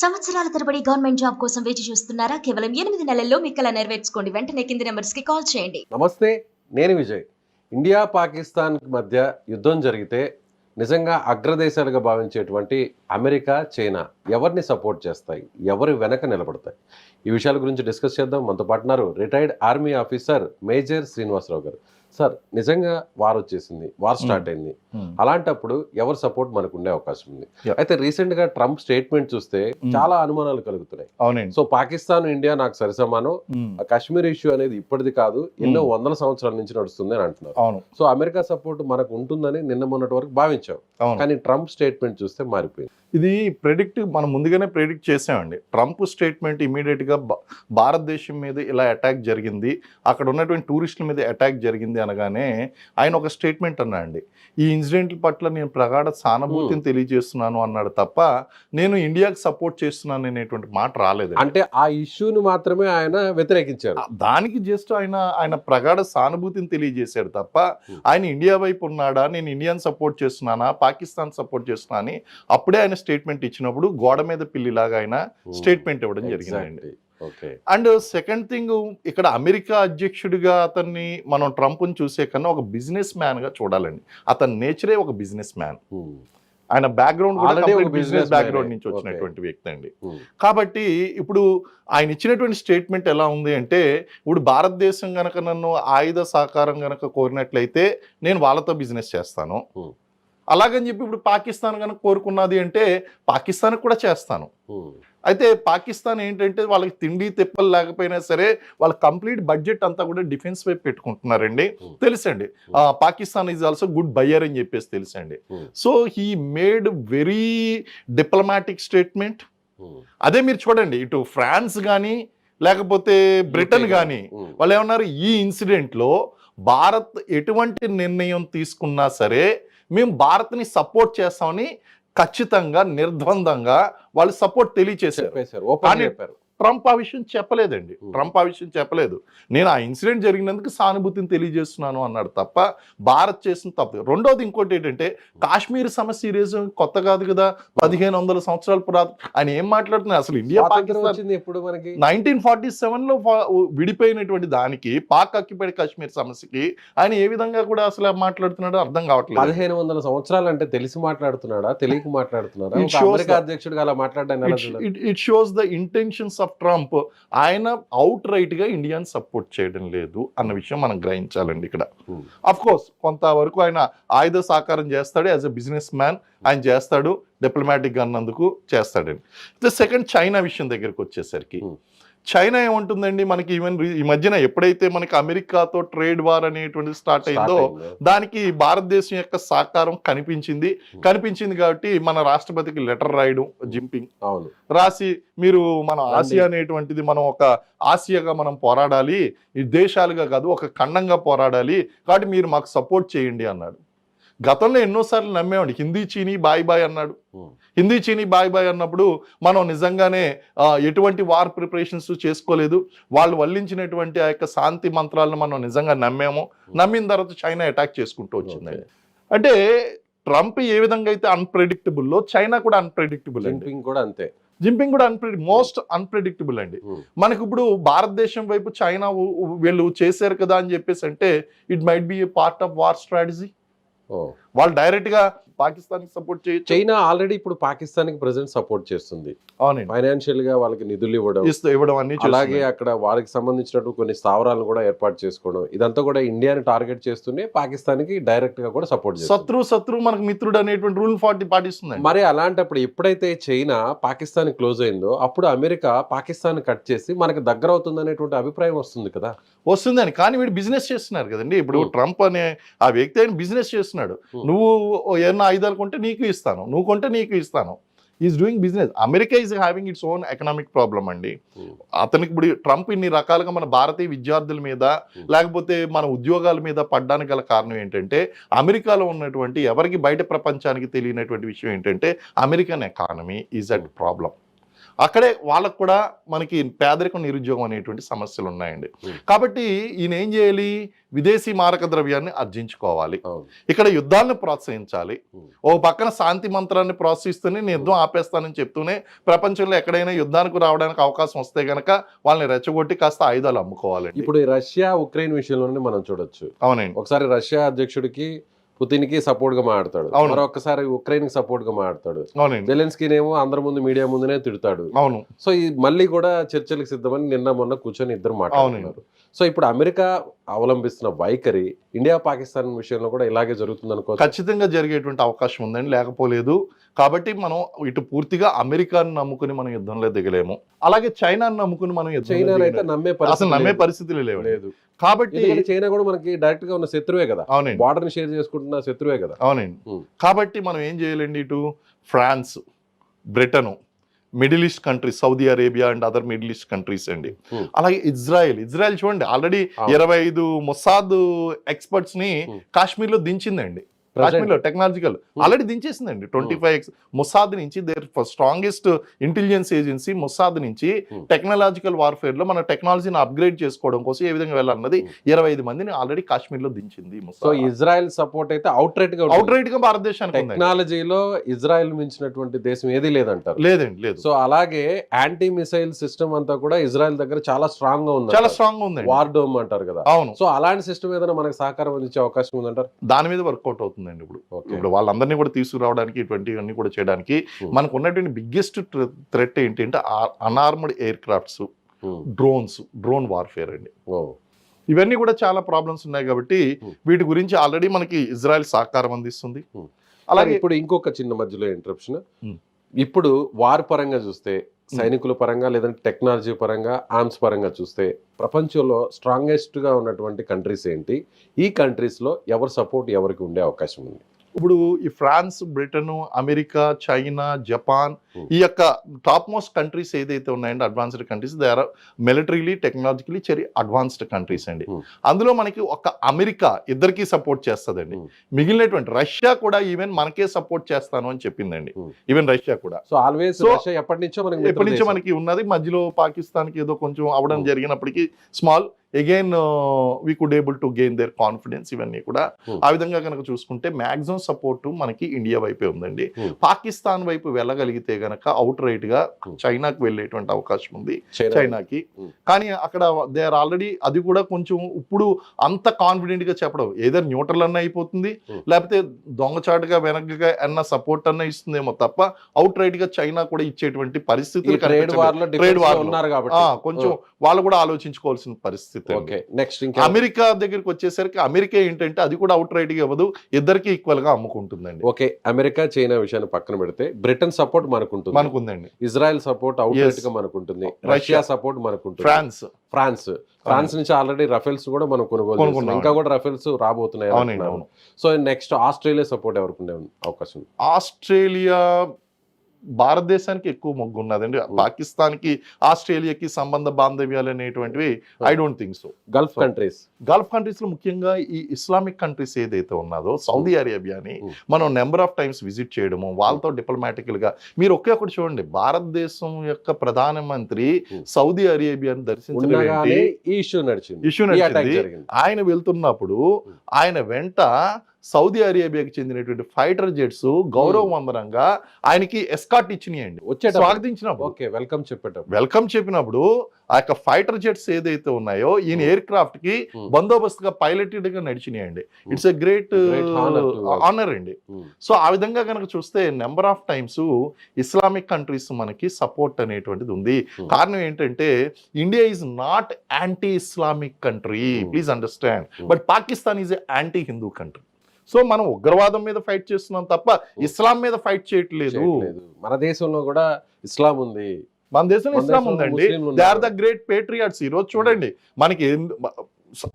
సంవత్సరాల తరబడి government job కోసం వేచి చూస్తున్నారా? కేవలం 8 నెలల్లో మీ కల నెరవేర్చుకోండి. వెంటనే కింది నంబర్స్‌కి కాల్ చేయండి. నమస్తే, నేను విజయ్. ఇండియా పాకిస్తాన్ మధ్య యుద్ధం జరిగితే నిజంగా అగ్రదేశాలుగా భావించేటువంటి అమెరికా, చైనా ఎవరిని సపోర్ట్ చేస్తాయి, ఎవరి వెనక నిలబడతాయి? ఈ విషయాల గురించి డిస్కస్ చేద్దాం. మనతో పాటు ఉన్నారు retired army officer major Srinivasarao గారు. సార్, నిజంగా వార్ వచ్చేసింది, వార్ స్టార్ట్ అయింది. అలాంటప్పుడు ఎవరు సపోర్ట్ మనకు ఉండే అవకాశం ఉంది? అయితే రీసెంట్ గా ట్రంప్ స్టేట్మెంట్ చూస్తే చాలా అనుమానాలు కలుగుతున్నాయి. అవునండి. సో పాకిస్తాన్, ఇండియా నాకు సరిసమానం, కాశ్మీర్ ఇష్యూ అనేది ఇప్పటిది కాదు, ఎన్నో వందల సంవత్సరాల నుంచి నడుస్తుంది అని అంటున్నారు. అవును. సో అమెరికా సపోర్ట్ మనకు ఉంటుందని నిన్న మొన్నటి వరకు భావించాం. కానీ ట్రంప్ స్టేట్మెంట్ చూస్తే మారిపోయింది. ఇది మనం ముందుగానే ప్రెడిక్ట్ చేసామండి. ట్రంప్ స్టేట్మెంట్ ఇమీడియట్ గా భారతదేశం మీద ఇలా అటాక్ జరిగింది, అక్కడ ఉన్నటువంటి టూరిస్టుల మీద అటాక్ జరిగింది అనగానే ఆయన ఒక స్టేట్మెంట్ అన్నాడండి, ఈ ఇన్సిడెంట్ పట్ల నేను ప్రగాఢ సానుభూతిని తెలియజేస్తున్నాను అన్నాడు తప్ప నేను ఇండియాకి సపోర్ట్ చేస్తున్నాను అనేటువంటి మాట రాలేదు. అంటే ఆ ఇష్యూని మాత్రమే ఆయన వ్యతిరేకించారు. దానికి జస్ట్ ఆయన ప్రగాఢ సానుభూతిని తెలియజేశాడు తప్ప ఆయన ఇండియా వైపు ఉన్నాడా, నేను ఇండియాని సపోర్ట్ చేస్తున్నానా, పాకిస్తాన్ సపోర్ట్ చేస్తున్నా అని అప్పుడే ఆయన స్టేట్మెంట్ ఇచ్చినప్పుడు గోడ మీద పిల్లిలాగా ఆయన స్టేట్మెంట్ ఇవ్వడం జరిగిందండి. అండ్ సెకండ్ థింగ్, ఇక్కడ అమెరికా అధ్యక్షుడిగా అతన్ని మనం ట్రంప్ని చూసే కన్నా ఒక బిజినెస్ మ్యాన్ గా చూడాలండి. అతని నేచరే ఒక బిజినెస్ మ్యాన్. ఆయన బ్యాక్గ్రౌండ్ కూడా బిజినెస్ బ్యాక్గ్రౌండ్ నుంచి వచ్చినటువంటి వ్యక్తి అండి. కాబట్టి ఇప్పుడు ఆయన ఇచ్చినటువంటి స్టేట్మెంట్ ఎలా ఉంది అంటే, ఇప్పుడు భారతదేశం గనక నన్ను ఆయుధ సహకారం గనక కోరినట్లయితే నేను వాళ్ళతో బిజినెస్ చేస్తాను, అలాగని చెప్పి ఇప్పుడు పాకిస్తాన్ కనుక కోరుకున్నది అంటే పాకిస్తాన్ కూడా చేస్తాను. అయితే పాకిస్తాన్ ఏంటంటే వాళ్ళకి తిండి తిప్పలు లేకపోయినా సరే వాళ్ళ కంప్లీట్ బడ్జెట్ అంతా కూడా డిఫెన్స్ వైపు పెట్టుకుంటున్నారండి. తెలుసండి, Pakistan is also good buyer అని చెప్పేసి తెలుసండి. So he made very diplomatic statement. అదే మీరు చూడండి, ఇటు ఫ్రాన్స్ కానీ లేకపోతే బ్రిటన్ కానీ వాళ్ళు ఏమన్నారు, ఈ ఇన్సిడెంట్లో భారత్ ఎటువంటి నిర్ణయం తీసుకున్నా సరే మేము భారత్ని సపోర్ట్ చేస్తామని ఖచ్చితంగా నిర్ద్వందంగా వాళ్ళు సపోర్ట్ తెలియచేశారు. ట్రంప్ ఆ విషయం చెప్పలేదండి. ట్రంప్ ఆ విషయం చెప్పలేదు. నేను ఆ ఇన్సిడెంట్ జరిగినందుకు సానుభూతిని తెలియజేస్తున్నాను అన్నాడు తప్ప భారత్ చేసిన తప్పు. రెండోది ఇంకోటి ఏంటంటే, కాశ్మీర్ సమస్య ఈరోజు కొత్త కాదు కదా, 1500 సంవత్సరాల పురాతన. ఆయన ఏం మాట్లాడుతున్నారు అసలు? ఇండియా పాకిస్తాన్ ఎప్పుడు మనకి 1947లో విడిపోయినటువంటి దానికి, పాక్ ఆక్యుపైడ్ కాశ్మీర్ సమస్యకి ఆయన ఏ విధంగా కూడా అసలు మాట్లాడుతున్నాడో అర్థం కావట్లేదు. 1500 సంవత్సరాలు అంటే తెలిసి మాట్లాడుతున్నాడా, తెలియక మాట్లాడుతున్నాడా? అమెరికా అధ్యక్షుడిగా అలా మాట్లాడడానికి it shows the intentions of Trump. ఆయన అవుట్ రైట్ గా ఇండియాని సపోర్ట్ చేయడం లేదు అన్న విషయం మనం గ్రహించాలండి ఇక్కడ. అఫ్ కోర్స్ కొంతవరకు ఆయన ఆయుధ సహకారం చేస్తాడు, యాజ్ ఎ బిజినెస్ మ్యాన్ ఆయన చేస్తాడు, డిప్లొమాటిక్ అన్నందుకు చేస్తాడండి. సెకండ్, చైనా విషయం దగ్గరికి వచ్చేసరికి చైనా ఏముంటుందండి, మనకి ఈవెన్ ఈ మధ్యన ఎప్పుడైతే మనకి అమెరికాతో ట్రేడ్ వార్ అనేటువంటిది స్టార్ట్ అయిందో దానికి భారతదేశం యొక్క సహకారం కనిపించింది కాబట్టి మన రాష్ట్రపతికి లెటర్ రాయడం జింపింగ్ రాసి, మీరు మన ఆసియా అనేటువంటిది మనం ఒక ఆసియాగా మనం పోరాడాలి, ఈ దేశాలుగా కాదు ఒక ఖండంగా పోరాడాలి, కాబట్టి మీరు మాకు సపోర్ట్ చేయండి అన్నాడు. గతంలో ఎన్నోసార్లు నమ్మేవాడి, హిందీ చీనీ బాయ్ బాయ్ అన్నాడు. హిందీ చీనీ బాయ్ బాయ్ అన్నప్పుడు మనం నిజంగానే ఎటువంటి వార్ ప్రిపరేషన్స్ చేసుకోలేదు, వాళ్ళు వల్లించినటువంటి ఆ యొక్క శాంతి మంత్రాలను మనం నిజంగా నమ్మిన తర్వాత చైనా అటాక్ చేసుకుంటూ వచ్చింది. అంటే ట్రంప్ ఏ విధంగా అయితే అన్ప్రెడిక్టబుల్లో చైనా కూడా అన్ప్రెడిక్టబుల్, జింపింగ్ కూడా మోస్ట్ అన్ప్రెడిక్టబుల్ అండి. మనకి ఇప్పుడు భారతదేశం వైపు చైనా వీళ్ళు చేశారు కదా అని చెప్పేసి అంటే it might be A part of war strategy. వాళ్ళు డైరెక్ట్ గా పాకిస్తాన్ కి సపోర్ట్ చేయొచ్చు. చైనా ఆల్రెడీ ఇప్పుడు పాకిస్తాన్ కి ప్రెజెంట్ సపోర్ట్ చేస్తుంది, ఫైనాన్షియల్ గా వాళ్ళకి నిధులు ఇవ్వడం అన్ని, అలాగే అక్కడ వాళ్ళకి సంబంధించినట్టు కొన్ని స్థావరాలను కూడా ఏర్పాటు చేసుకోవడం, ఇదంతా కూడా ఇండియాని టార్గెట్ చేస్తూనే పాకిస్తాన్ కి డైరెక్ట్ గా కూడా సపోర్ట్ చేస్తుంది. శత్రు మనకు మిత్రుడు అనేటువంటి రూల్ 40 పాటిస్తుంది. మరి అలాంటప్పుడు ఎప్పుడైతే చైనా పాకిస్తాన్ క్లోజ్ అయిందో అప్పుడు అమెరికా పాకిస్తాన్ కట్ చేసి మనకు దగ్గర అవుతుంది అనేటువంటి అభిప్రాయం వస్తుంది కదా. వస్తుందని, కానీ వీడు బిజినెస్ చేస్తున్నారు కదండి. ఇప్పుడు ట్రంప్ అనే ఆ వ్యక్తి ఆయన బిజినెస్ చేస్తున్నాడు. నువ్వు ఏమన్నా ఆయుధాలు కొంటే నీకు ఇస్తాను, నువ్వు కొంటే నీకు ఇస్తాను. Is doing business. America is having its own economic problem అండి. అతనికి ఇప్పుడు ట్రంప్ ఇన్ని రకాలుగా మన భారతీయ విద్యార్థుల మీద లేకపోతే మన ఉద్యోగాల మీద పడ్డానికి గల కారణం ఏంటంటే, అమెరికాలో ఉన్నటువంటి ఎవరికి బయట ప్రపంచానికి తెలియనటువంటి విషయం ఏంటంటే American economy is at problem. అక్కడే వాళ్ళకు కూడా మనకి పేదరికం నిరుద్యోగం అనేటువంటి సమస్యలు ఉన్నాయండి. కాబట్టి ఈయన ఏం చేయాలి, విదేశీ మారక ద్రవ్యాన్ని ఆర్జించుకోవాలి, ఇక్కడ యుద్ధాలను ప్రోత్సహించాలి. ఓ పక్కన శాంతి మంత్రాన్ని ప్రోత్సహిస్తూనే నేను యుద్ధం ఆపేస్తానని చెప్తూనే ప్రపంచంలో ఎక్కడైనా యుద్ధానికి రావడానికి అవకాశం వస్తే గనక వాళ్ళని రెచ్చగొట్టి కాస్త ఆయుధాలు అమ్ముకోవాలండి. ఇప్పుడు ఈ రష్యా ఉక్రెయిన్ విషయంలోనే మనం చూడొచ్చు. అవునండి. ఒకసారి రష్యా అధ్యక్షుడికి పుతిన్ కి సపోర్ట్ గా మాట్లాడతాడు, మరొకసారి ఉక్రెయిన్ కి సపోర్ట్ గా మాట్లాడతాడు, జెలెన్స్కీనేమో అందరి ముందు మీడియా ముందునే తిడతాడు. అవును. సో ఈ మళ్ళీ కూడా చర్చలకు సిద్ధమని నిన్న మొన్న కూర్చొని ఇద్దరు మాట్లాడుతున్నారు. సో ఇప్పుడు అమెరికా అవలంబిస్తున్న వైఖరి ఇండియా పాకిస్తాన్ విషయంలో కూడా ఇలాగే జరుగుతుంది అనుకో. ఖచ్చితంగా జరిగేటువంటి అవకాశం ఉందండి, లేకపోలేదు. కాబట్టి మనం ఇటు పూర్తిగా అమెరికాను నమ్ముకుని మనం యుద్ధంలో దిగలేము, అలాగే చైనాను నమ్ముకుని మనం చైనా అయితే నమ్మే పరిస్థితులు లేదు. కాబట్టి చైనా కూడా మనకి డైరెక్ట్ గా ఉన్న శత్రువే కదా. అవునండి. బార్డర్ ని షేర్ చేసుకుంటున్న శత్రువే కదా. అవునండి. కాబట్టి మనం ఏం చేయాలండి, ఇటు France, Britain, Middle East countries, Saudi Arabia and other Middle East countries అండి, అలాగే ఇజ్రాయెల్ చూడండి ఆల్రెడీ 25 మొసాద్ ఎక్స్పర్ట్స్ ని కాశ్మీర్ లో దించిందండి. కాశ్మీర్లో టెక్నాలజికల్ ఆల్రెడీ దించేసిందండి. 25 మొసాద్ నుంచి their strongest intelligence agency Mossad నుంచి టెక్నాలజికల్ వార్ఫేర్ లో మన టెక్నాలజీని అప్గ్రేడ్ చేసుకోవడం కోసం ఏ విధంగా వెళ్ళాలన్నది 25 మందిని ఆల్రెడీ కాశ్మీర్ లో దించింది. సో ఇజ్రాయెల్ సపోర్ట్ అయితే అవుట్ రైట్ గా భారతదేశానికి టెక్నాలజీలో ఇజ్రాయెల్ మించినటువంటి దేశం ఏది లేదంటారు. లేదండి, లేదు. సో అలాగే యాంటీ మిసైల్ సిస్టమ్ అంతా కూడా ఇజ్రాయెల్ దగ్గర చాలా స్ట్రాంగ్ గా ఉంది, చాలా స్ట్రాంగ్ గా ఉంది. వార్ డోమ్ అంటారు కదా. అవును. సో అలాంటి సిస్టమ్ ఏదైనా మనకు సహకారం అందించే అవకాశం ఉందంటారు. దాని మీద వర్కౌట్ అవుతుంది. ఇప్పుడు వాళ్ళందరినీ కూడా తీసుకురావడానికి, ఇటువంటివన్నీ కూడా చేయడానికి మనకు ఉన్నటువంటి బిగ్గెస్ట్ థ్రెట్ ఏంటంటే అన్ఆర్మ్డ్ ఎయిర్ క్రాఫ్ట్స్, డ్రోన్ వార్ఫేర్ అండి. ఇవన్నీ కూడా చాలా ప్రాబ్లమ్స్ ఉన్నాయి. కాబట్టి వీటి గురించి ఆల్రెడీ మనకి ఇజ్రాయెల్ సహకారం అందిస్తుంది. అలాగే ఇప్పుడు ఇంకొక చిన్న మధ్యలో ఇంటరప్షన్, ఇప్పుడు వార్ పరంగా చూస్తే, సైనికుల పరంగా లేదంటే టెక్నాలజీ పరంగా, ఆర్మ్స్ పరంగా చూస్తే ప్రపంచంలో స్ట్రాంగెస్ట్ గా ఉన్నటువంటి కంట్రీస్ ఏంటి? ఈ కంట్రీస్ లో ఎవరు సపోర్ట్ ఎవరికి ఉండే అవకాశం ఉంది? ఇప్పుడు ఈ France, Britain, America, China, Japan, ఈ యొక్క టాప్ మోస్ట్ కంట్రీస్ ఏదైతే ఉన్నాయండి, advanced countries, they are militarily technologically very advanced countries అండి. అందులో మనకి ఒక అమెరికా ఇద్దరికి సపోర్ట్ చేస్తుందండి. మిగిలినటువంటి రష్యా కూడా ఈవెన్ మనకే సపోర్ట్ చేస్తాను అని చెప్పిందండి. ఈవెన్ రష్యా కూడా. సో ఆల్వేస్ రష్యా ఎప్పటి నుంచో మనకి ఉన్నది. మధ్యలో పాకిస్తాన్ కి ఏదో కొంచెం అవడం జరిగినప్పటికీ small again we could able to gain their confidence. ఇవన్నీ కూడా ఆ విధంగా కనుక చూసుకుంటే మ్యాక్సిమం సపోర్ట్ మనకి ఇండియా వైపే ఉందండి. పాకిస్తాన్ వైపు వెళ్ళగలిగితే గనక అవుట్ రైట్ గా చైనాకి వెళ్ళేటువంటి అవకాశం ఉంది, చైనాకి. కానీ అక్కడ దే ఆర్ ఆల్రెడీ, అది కూడా కొంచెం ఇప్పుడు అంత కాన్ఫిడెంట్ గా చెప్పడం, ఏదైనా న్యూట్రల్ అన్న అయిపోతుంది, లేకపోతే దొంగచాటుగా వెనకగా అన్న సపోర్ట్ అన్న ఇస్తుందేమో తప్ప అవుట్ రైట్ గా చైనా కూడా ఇచ్చేటువంటి పరిస్థితులు ట్రేడ్ వార్ కొంచెం వాళ్ళు కూడా ఆలోచించుకోవాల్సిన పరిస్థితి. అమెరికా దగ్గరికి వచ్చేసరికి అమెరికా ఏంటంటే అది కూడా అవుట్ రైట్ గా ఇవ్వదు, ఇద్దరికి ఈక్వల్ గా అమ్ముకుంటుందండి. ఓకే, అమెరికా చైనా విషయాన్ని పక్కన పెడితే బ్రిటన్ సపోర్ట్ మనకుందండి, ఇజ్రాయెల్ సపోర్ట్ అవుట్ రైట్ గా మనకుంటుంది, రష్యా సపోర్ట్ మనకుంటుంది, ఫ్రాన్స్ నుంచి ఆల్రెడీ రఫేల్స్ కూడా మనం కొనుగోలు, ఇంకా కూడా రఫేల్స్ రాబోతున్నాయి. సో నెక్స్ట్ ఆస్ట్రేలియా సపోర్ట్ ఎవరికి ఉండే అవకాశం? ఆస్ట్రేలియా భారతదేశానికి ఎక్కువ మొగ్గు ఉన్నదండి. పాకిస్తాన్ కి ఆస్ట్రేలియాకి సంబంధ బాంధవ్యాలు అనేటువంటివి I don't think so. Gulf countries లో ముఖ్యంగా ఈ ఇస్లామిక్ కంట్రీస్ ఏదైతే ఉన్నదో, సౌదీ అరేబియాని మనం నెంబర్ ఆఫ్ టైమ్స్ విజిట్ చేయడము, వాళ్ళతో డిప్లొమాటికల్ గా. మీరు ఒకే ఒకటి చూడండి, భారతదేశం యొక్క ప్రధానమంత్రి సౌదీ అరేబియాని దర్శించడం ఇష్యూ నడిచింది. ఆయన వెళ్తున్నప్పుడు ఆయన వెంట సౌదీ అరేబియాకి చెందినటువంటి ఫైటర్ జెట్స్ గౌరవవందనంగా ఆయనకి ఎస్కాట్ ఇచ్చినాయండి, స్వాగతించినప్పుడు, వెల్కమ్ చెప్పినప్పుడు ఆ యొక్క ఫైటర్ జెట్స్ ఏదైతే ఉన్నాయో ఈయన ఎయిర్ క్రాఫ్ట్ కి బందోబస్తుగా పైలటెడ్ గా నడిచినాయండి. ఇట్స్ ఎ గ్రేట్ ఆనర్ అండి. సో ఆ విధంగా కనుక చూస్తే number of times Islamic countries మనకి సపోర్ట్ అనేటువంటిది ఉంది. కారణం ఏంటంటే India is not anti Islamic country, please understand, but Pakistan is a anti Hindu country. So మనం ఉగ్రవాదం మీద ఫైట్ చేస్తున్నాం తప్ప ఇస్లాం మీద ఫైట్ చేయట్లేదు. మన దేశంలో కూడా ఇస్లాం ఉంది, మన దేశంలో ఇస్లాం ఉందండి. They are the great patriots. ఈ రోజు చూడండి, మనకి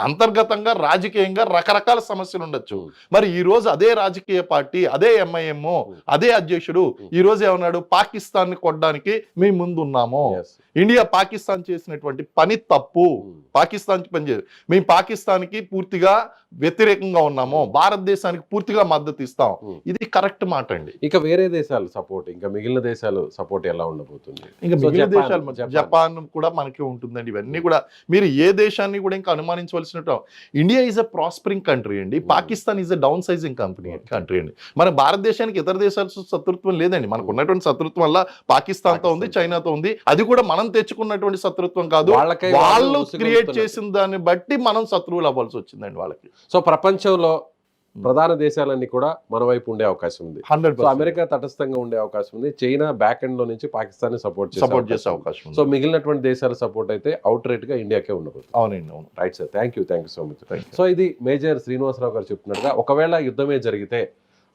అంతర్గతంగా రాజకీయంగా రకరకాల సమస్యలు ఉండొచ్చు. మరి ఈ రోజు అదే రాజకీయ పార్టీ, అదే ఎంఐఎం, అదే అధ్యక్షుడు ఈ రోజు ఏమన్నాడు, పాకిస్తాన్ ని కొట్టడానికి మేము ముందు ఉన్నాము. Yes. ఇండియా పాకిస్తాన్ చేసినటువంటి పని తప్పు, పాకిస్తాన్ పని చేయదు, మేము పాకిస్తాన్ కి పూర్తిగా వ్యతిరేకంగా ఉన్నాము, భారతదేశానికి పూర్తిగా మద్దతు ఇస్తాం. ఇది కరెక్ట్ మాట అండి. ఇక వేరే దేశాలు సపోర్ట్, ఇంకా మిగిలిన దేశాలు సపోర్ట్ ఎలా ఉండబోతుంది? ఇంకా So, మిగిలిన జపాన్- దేశాలు జపాన్. జపాన్ కూడా మనకి ఉంటుందండి. ఇవన్నీ కూడా మీరు ఏ దేశాన్ని కూడా ఇంకా అనుమానించవలసిన India is a prospering country అండి, Pakistan is a downsizing country అండి. మన భారతదేశానికి ఇతర దేశాలతో శత్రుత్వం లేదండి. మనకు ఉన్నటువంటి శత్రుత్వం వల్ల పాకిస్తాన్ తో ఉంది, చైనాతో ఉంది. అది కూడా మనం తెచ్చుకున్నటువంటి శత్రుత్వం కాదు, వాళ్ళకై వాళ్ళు వాళ్ళు క్రియేట్ ఉసుగొలుపుతున్నారు. చేసిన దాన్ని బట్టి మనం శత్రువులు అవ్వాల్సి వచ్చిందండి వాళ్ళకి. సో ప్రపంచంలో ప్రధాన దేశాలన్నీ కూడా మన వైపు ఉండే అవకాశం ఉంది. 100% సో అమెరికా తటస్థంగా ఉండే అవకాశం ఉంది. చైనా బ్యాక్ ఎండ్ లో నుంచి పాకిస్తాన్ ని సపోర్ట్ సపోర్ట్ చేసే చేసే అవకాశం ఉంది. సో మిగిలినటువంటి దేశాల సపోర్ట్ అయితే అవుట్ రేట్ గా ఇండియాకే ఉండబోతుంది. అవునండి, అవును. Right sir, thank you so much. Thank you. So ఇది మేజర్ శ్రీనివాసరావు గారు చెప్తున్నట్టుగా ఒకవేళ యుద్ధమే జరిగితే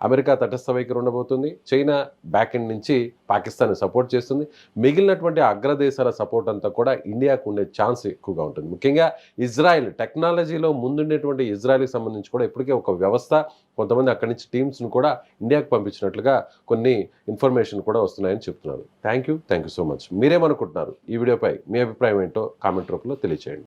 అమెరికా తటస్థ వైఖరి ఉండబోతుంది, చైనా బ్యాక్ ఎండ్ నుంచి పాకిస్తాన్ సపోర్ట్ చేస్తుంది, మిగిలినటువంటి అగ్రదేశాల సపోర్ట్ అంతా కూడా ఇండియాకు ఉండే ఛాన్స్ ఎక్కువగా ఉంటుంది. ముఖ్యంగా ఇజ్రాయెల్ టెక్నాలజీలో ముందుండేటువంటి ఇజ్రాయెల్కి సంబంధించి కూడా ఇప్పటికే ఒక వ్యవస్థ, కొంతమంది అక్కడి నుంచి టీమ్స్ను కూడా ఇండియాకు పంపించినట్లుగా కొన్ని ఇన్ఫర్మేషన్ కూడా వస్తున్నాయని చెప్తున్నారు. Thank you so much. మీరేమనుకుంటున్నారు? ఈ వీడియోపై మీ అభిప్రాయం ఏంటో కామెంట్ రూపంలో తెలియచేయండి.